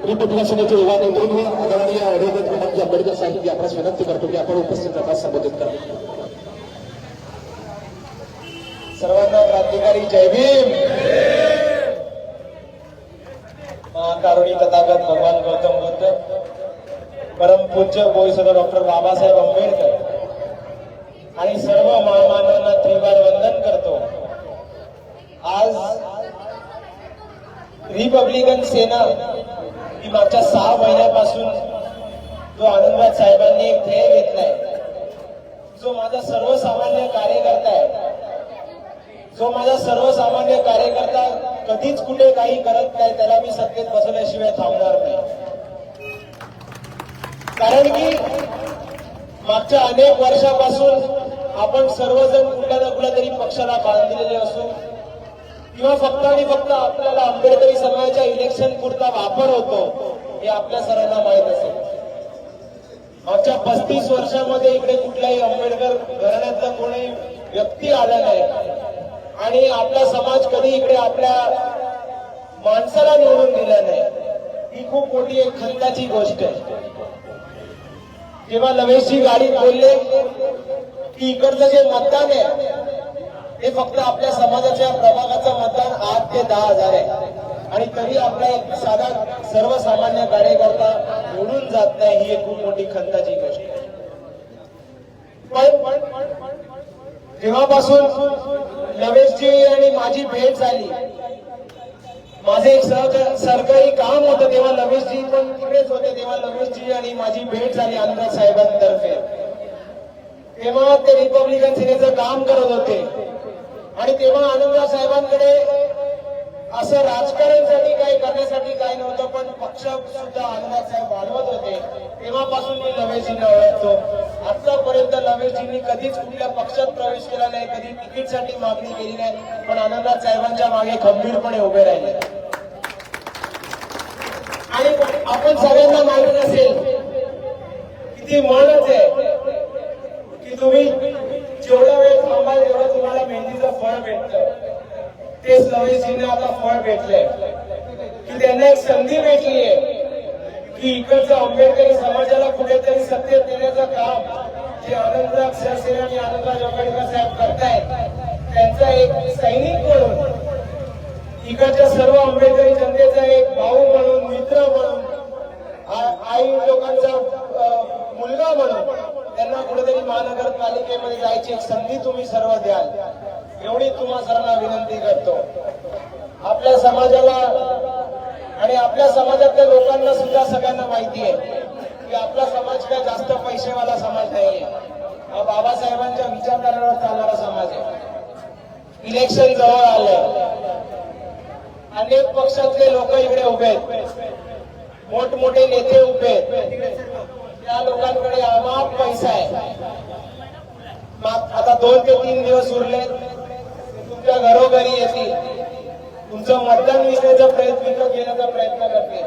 Republican सेनेचे युवा नेतृत्व आदरणीय ॲडव्होकेट विनोद आंबेडकर साहेब आपल्यास विनंती करतो की आपण उपस्थित राहता संबोधित करा. सर्वांना क्रांतिकारी जय भीम. महाकारुणी तथागत भगवान गौतम बुद्ध, परमपूज्य बोईसर डॉक्टर बाबासाहेब आंबेडकर आणि सर्व महामानवांना त्रिवार वंदन करतो. आज रिपब्लिकन सेना ही मागच्या 6 महिन्यापासून जो आनंदराज साहेबांनी एक ध्येय घेतलाय, जो माझा सर्वसामान्य कार्यकर्ता आहे, जो माझा सर्वसामान्य कार्यकर्ता कधीच कुठे काही करत नाही, त्याला मी सत्तेत बसवल्याशिवाय थांबणार नाही. कारण की मागच्या अनेक वर्षापासून आपण सर्वजण कुठल्या ना कुठल्या तरी पक्षाला बांधलेले असो किंवा फक्त आणि फक्त आपल्याला आंबेडकरी समाजाच्या इलेक्शन पुरता वापर होतो हे आपल्या सर्वांना माहीत असेल. मागच्या 35 वर्षामध्ये इकडे कुठलाही आंबेडकर घराण्यातला कोणी व्यक्ती आला नाही आणि आपला समाज कधी इकडे आपल्या माणसाला निवडून दिला नाही. ही खूप मोठी एक खंताची गोष्ट आहे. जेव्हा लवेशजी गाडीत बोलले की इकडचं जे मतदान आहे ते फक्त आपल्या समाजाच्या प्रभागाचं मतदान 8 ते 10 हजार आहे आणि तरी आपला एक साधा सर्वसामान्य कार्यकर्ता निवडून जात नाही, ही एक खूप मोठी खंताची गोष्ट आहे. पण जेव्हापासून लवेशजी आणि माझी भेट झाली, माझे एक सरकारी काम होतं, तेव्हा लवेशजी पण तिकडेच होते, तेव्हा लवेशजी आणि माझी भेट झाली आनंदराज साहेबांतर्फे. तेव्हा ते रिपब्लिकन सेनेचं काम करत होते आणि तेव्हा आनंदराज साहेबांकडे असं राजकारणसाठी काही करण्यासाठी काही नव्हतं, पण पक्ष सुद्धा आनंदराज साहेब वाढवत होते. तेव्हापासून मी लवेशजींना ओळखतो. आतापर्यंत लवेशजींनी कधीच कुठल्या पक्षात प्रवेश केला नाही, कधी तिकीटसाठी मागणी केली नाही, पण आनंदराज साहेबांच्या मागे खंबीरपणे उभे राहिले. आणि आपण सगळ्यांना माहिती असेल किती म्हणच आहे की तुम्ही जेवढा वेळ थांबाल तेवढं तुम्हाला मेहंदीचं फळ भेटतं. तेच लवेशजींना आता फळ भेटलंय की त्यांना एक संधी भेटली आहे की इकडचं आंबेडकरी समाजाला कुठेतरी सत्तेत देण्याचं काम जे आनंदराज सरसेना आणि आनंदराज आंबेडकर साहेब करतायत, त्यांचा एक सैनिक म्हणून, इकडच्या सर्व आंबेडकरी जनतेचा एक भाऊ म्हणून, मित्र म्हणून, आई लोकांचा मुलगा म्हणून त्यांना कुठेतरी महानगरपालिकेमध्ये जायची एक संधी तुम्ही सर्व द्याल, एवढी तुम्हा सर्वांना विनंती करतो. आपल्या समाजाला आणि आपल्या समाजातल्या लोकांना सुद्धा सगळ्यांना माहिती आहे की आपला समाज काय जास्त पैसेवाला समाज नाहीये. हा बाबासाहेबांच्या विचारधारेवर चालणारा समाज आहे. इलेक्शन जवळ आलंय, अनेक पक्षातले लोक इकडे उभे आहेत, मोठमोठे नेते उभे आहेत, त्या लोकांकडे अमाप पैसा आहे. आता 2 ते 3 दिवस उरले, तुमच्या घरोघरी येतील, तुमचं मतदान विकण्याचा प्रयत्न घेण्याचा प्रयत्न करतील.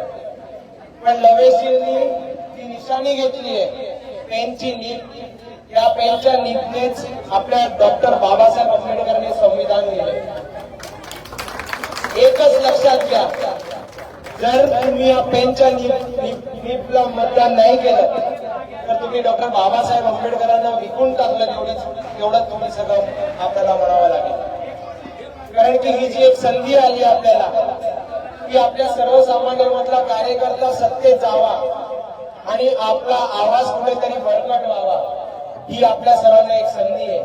पण लवेशजींनी ती निशाणी घेतली आहे पेनची नीप. या पेनच्या नीपनेच आपल्या डॉक्टर बाबासाहेब आंबेडकरांनी संविधान लिहिलं. एकच लक्षात घ्या, जर तुम्ही या पेनच्या नीपला मतदान नाही केलं तर तुम्ही डॉक्टर बाबासाहेब आंबेडकरांना विकून टाकलं, तेवढंच तुम्ही सगळं आपल्याला म्हणावं लागेल. कारण की ही जी एक संधी आली आपल्याला की आपल्या सर्वसामान्य मधला कार्यकर्ता सत्तेत जावा आणि आपला आवाज कुठेतरी बळकट व्हावा, ही आपल्या सर्वांना एक संधी आहे.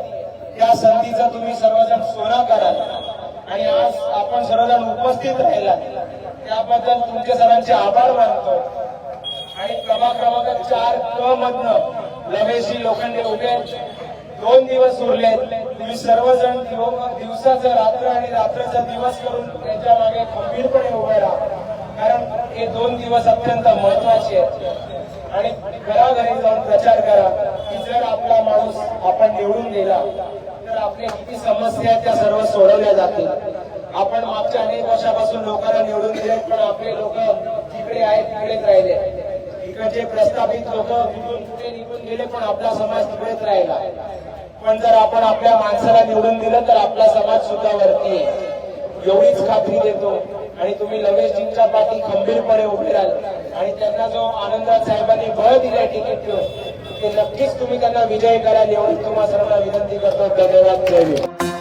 त्या संधीचा तुम्ही सर्वजण सोना कराल आणि आज आपण सर्वजण उपस्थित राहिला त्याबद्दल तुमच्या सर्वांचे आभार मानतो. आणि प्रभाग क्रमांक 4 मधनं लवेशजी लोखंडे उभे, 2 दिवस उरलेत. तुम्ही सर्वजण दिवसाचं रात्र आणि रात्रीचा दिवस करून त्यांच्या मागे खंबीरपणे उभे राहा, कारण हे 2 दिवस अत्यंत महत्वाचे आहेत. आणि घराघरी जाऊन प्रचार करा की जर आपला माणूस आपण निवडून दिला तर आपल्या किती समस्या आहेत त्या सर्व सोडवल्या जातील. आपण मागच्या अनेक वर्षापासून लोकांना निवडून दिले, पण आपले लोक जिकडे आहेत तिकडेच राहिले. इकडचे प्रस्थापित लोक कुठून कुठे निघून गेले, पण आपला समाज तिकडेच राहिला. पण जर आपण आपल्या माणसाला निवडून दिलं तर आपला समाज सुद्धा वरती आहे, एवढीच खात्री देतो. आणि तुम्ही लवेशजींच्या पाठी खंबीरपणे उभे राहाल आणि त्यांना जो आनंदराज साहेबांनी बळ दिलाय तिकीट देऊन ते नक्कीच तुम्ही त्यांना विजय कराल एवढी तुम्हा सर्वांना विनंती करतो. धन्यवाद. जय भीम.